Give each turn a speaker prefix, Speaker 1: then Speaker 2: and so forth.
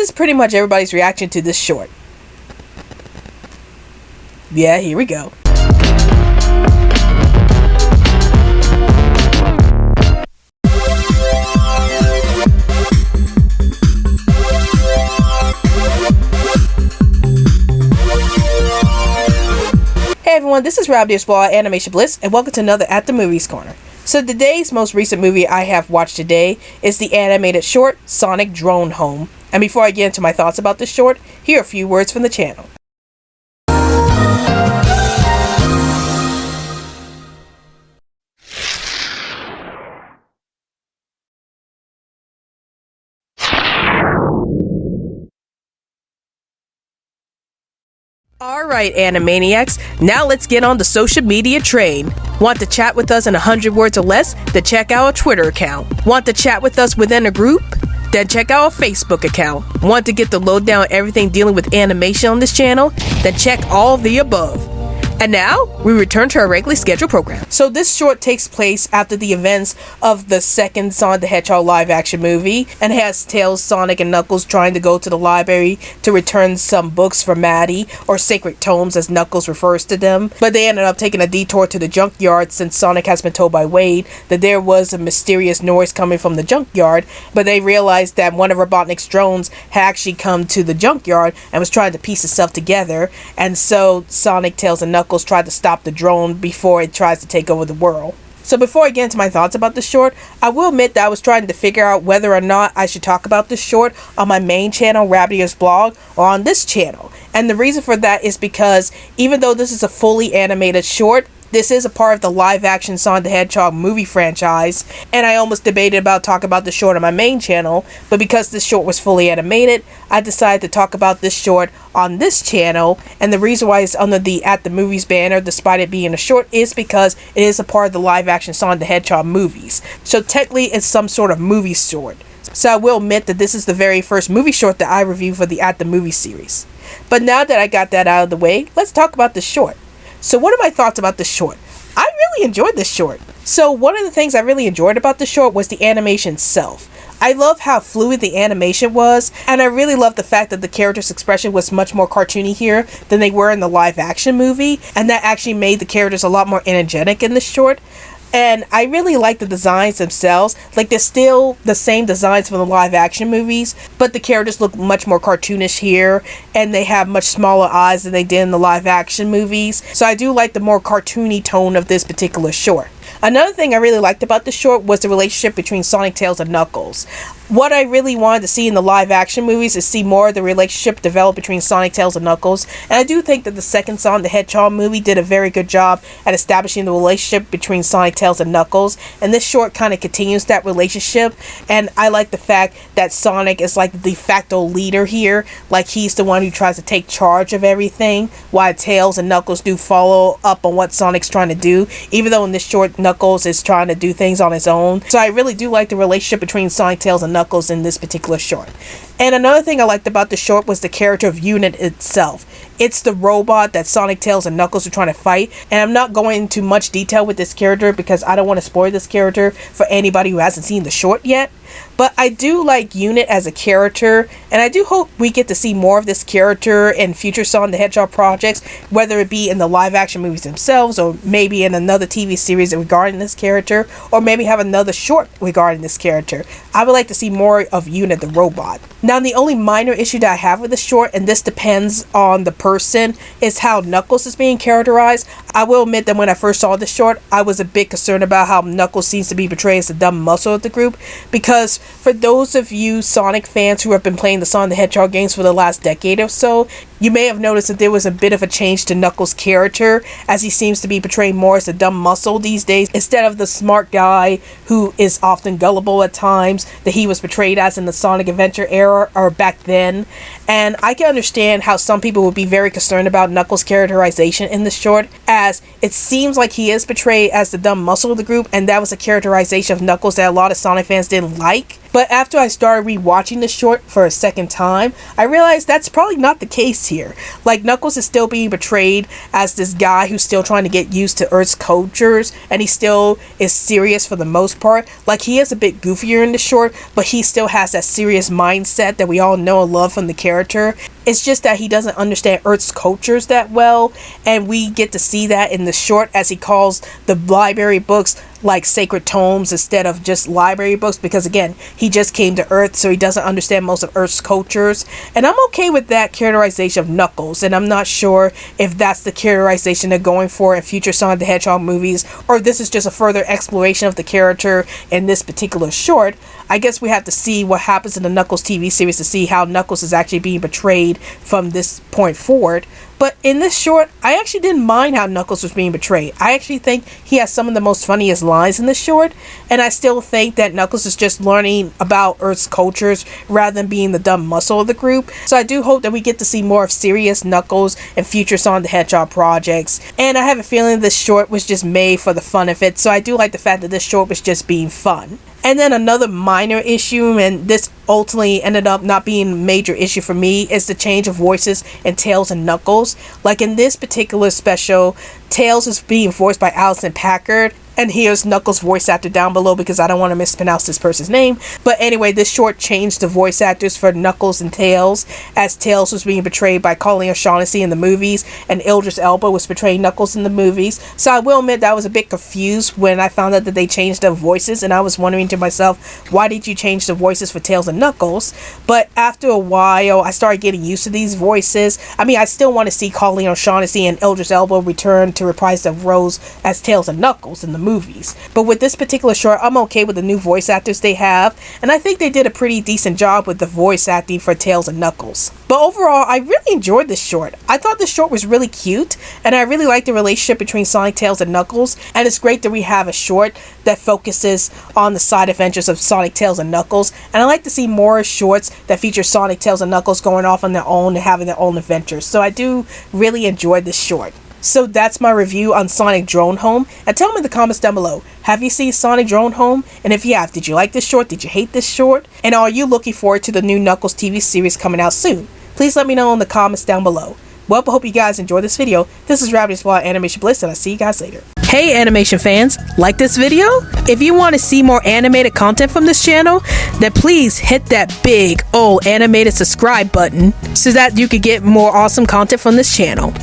Speaker 1: is pretty much everybody's reaction to this short. Yeah, here we go. Hey everyone, this is Rabbia's Blog, Animation Bliss, and welcome to another At the Movies Corner. So today's most recent movie I have watched today is the animated short, Sonic Drone Home. And before I get into my thoughts about this short, here are a few words from the channel. Alright, Animaniacs, now let's get on the social media train. Want to chat with us in 100 words or less? Then check out our Twitter account. Want to chat with us within a group? Then check out our Facebook account. Want to get the lowdown on everything dealing with animation on this channel? Then check all of the above. And now, we return to our regularly scheduled program. So this short takes place after the events of the second Sonic the Hedgehog live-action movie, and has Tails, Sonic, and Knuckles trying to go to the library to return some books for Maddie, or sacred tomes as Knuckles refers to them. But they ended up taking a detour to the junkyard since Sonic has been told by Wade that there was a mysterious noise coming from the junkyard, but they realized that one of Robotnik's drones had actually come to the junkyard and was trying to piece itself together, and so Sonic, Tails, and Knuckles tried to stop the drone before it tries to take over the world. So before I get into my thoughts about this short, I will admit that I was trying to figure out whether or not I should talk about this short on my main channel, Rabbia's Blog, or on this channel. And the reason for that is because even though this is a fully animated short, this is a part of the live-action Sonic the Hedgehog movie franchise, and I almost debated about talking about this short on my main channel, but because this short was fully animated, I decided to talk about this short on this channel, and the reason why it's under the At the Movies banner, despite it being a short, is because it is a part of the live-action Sonic the Hedgehog movies. So technically, it's some sort of movie short. So I will admit that this is the very first movie short that I reviewed for the At the Movies series. But now that I got that out of the way, let's talk about this short. So what are my thoughts about this short? I really enjoyed this short. So one of the things I really enjoyed about the short was the animation itself. I love how fluid the animation was, and I really love the fact that the characters' expression was much more cartoony here than they were in the live action movie, and that actually made the characters a lot more energetic in this short. And I really like the designs themselves. Like, they're still the same designs from the live action movies, but the characters look much more cartoonish here, and they have much smaller eyes than they did in the live action movies. So I do like the more cartoony tone of this particular short. Another thing I really liked about the short was the relationship between Sonic, Tails, and Knuckles. What I really wanted to see in the live action movies is see more of the relationship develop between Sonic, Tails, and Knuckles. And I do think that the second Sonic the Hedgehog movie did a very good job at establishing the relationship between Sonic, Tails, and Knuckles. And this short kind of continues that relationship. And I like the fact that Sonic is like the de facto leader here. Like, he's the one who tries to take charge of everything, while Tails and Knuckles do follow up on what Sonic's trying to do. Even though in this short, Knuckles is trying to do things on his own. So I really do like the relationship between Sonic, Tails, and Knuckles in this particular short. And another thing I liked about the short was the character of Unit itself. It's the robot that Sonic, Tails, and Knuckles are trying to fight. And I'm not going into much detail with this character because I don't want to spoil this character for anybody who hasn't seen the short yet. But I do like Unit as a character, and I do hope we get to see more of this character in future Sonic the Hedgehog projects, whether it be in the live-action movies themselves, or maybe in another TV series regarding this character, or maybe have another short regarding this character. I would like to see more of Unit the robot. Now, the only minor issue that I have with the short, and this depends on the person, is how Knuckles is being characterized. I will admit that when I first saw this short, I was a bit concerned about how Knuckles seems to be portrayed as the dumb muscle of the group, because for those of you Sonic fans who have been playing the Sonic the Hedgehog games for the last decade or so, you may have noticed that there was a bit of a change to Knuckles' character, as he seems to be portrayed more as a dumb muscle these days, instead of the smart guy who is often gullible at times that he was portrayed as in the Sonic Adventure era or back then. And I can understand how some people would be very concerned about Knuckles' characterization in the short, as it seems like he is portrayed as the dumb muscle of the group, and that was a characterization of Knuckles that a lot of Sonic fans didn't like. But after I started rewatching the short for a second time, I realized that's probably not the case here. Like, Knuckles is still being portrayed as this guy who's still trying to get used to Earth's cultures, and he still is serious for the most part. Like, he is a bit goofier in the short, but he still has that serious mindset that we all know and love from the character. It's just that he doesn't understand Earth's cultures that well, and we get to see that in the short as he calls the library books like sacred tomes instead of just library books, because again, he just came to Earth, so he doesn't understand most of Earth's cultures. And I'm okay with that characterization of Knuckles, and I'm not sure if that's the characterization they're going for in future Sonic the Hedgehog movies, or if this is just a further exploration of the character in this particular short. I guess we have to see what happens in the Knuckles TV series to see how Knuckles is actually being portrayed from this point forward. But in this short, I actually didn't mind how Knuckles was being portrayed. I actually think he has some of the most funniest lines in this short, and I still think that Knuckles is just learning about Earth's cultures rather than being the dumb muscle of the group. So I do hope that we get to see more of serious Knuckles in future Sonic the Hedgehog projects. And I have a feeling this short was just made for the fun of it, so I do like the fact that this short was just being fun. And then another minor issue, and this ultimately ended up not being a major issue for me, is the change of voices in Tails and Knuckles. Like in this particular special, Tails is being voiced by Allison Packard, and here's Knuckles' voice actor down below because I don't want to mispronounce this person's name. But anyway, this short changed the voice actors for Knuckles and Tails, as Tails was being portrayed by Colleen O'Shaughnessy in the movies, and Idris Elba was portraying Knuckles in the movies. So I will admit that I was a bit confused when I found out that they changed the voices, and I was wondering to myself, why did you change the voices for Tails and Knuckles? But after a while, I started getting used to these voices. I mean, I still want to see Colleen O'Shaughnessy and Idris Elba return to reprise their roles as Tails and Knuckles in the movies. But with this particular short, I'm okay with the new voice actors they have, and I think they did a pretty decent job with the voice acting for Tails and Knuckles. But overall, I really enjoyed this short. I thought this short was really cute, and I really like the relationship between Sonic, Tails, and Knuckles, and it's great that we have a short that focuses on the side adventures of Sonic, Tails, and Knuckles, and I like to see more shorts that feature Sonic, Tails, and Knuckles going off on their own and having their own adventures. So I do really enjoy this short. So that's my review on Sonic Drone Home, and tell me in the comments down below, have you seen Sonic Drone Home? And if you have, did you like this short? Did you hate this short? And are you looking forward to the new Knuckles TV series coming out soon? Please let me know in the comments down below. Well, I hope you guys enjoyed this video. This is Rabbit's Ball Animation Bliss, and I'll see you guys later. Hey animation fans, like this video? If you want to see more animated content from this channel, then please hit that big old animated subscribe button so that you can get more awesome content from this channel.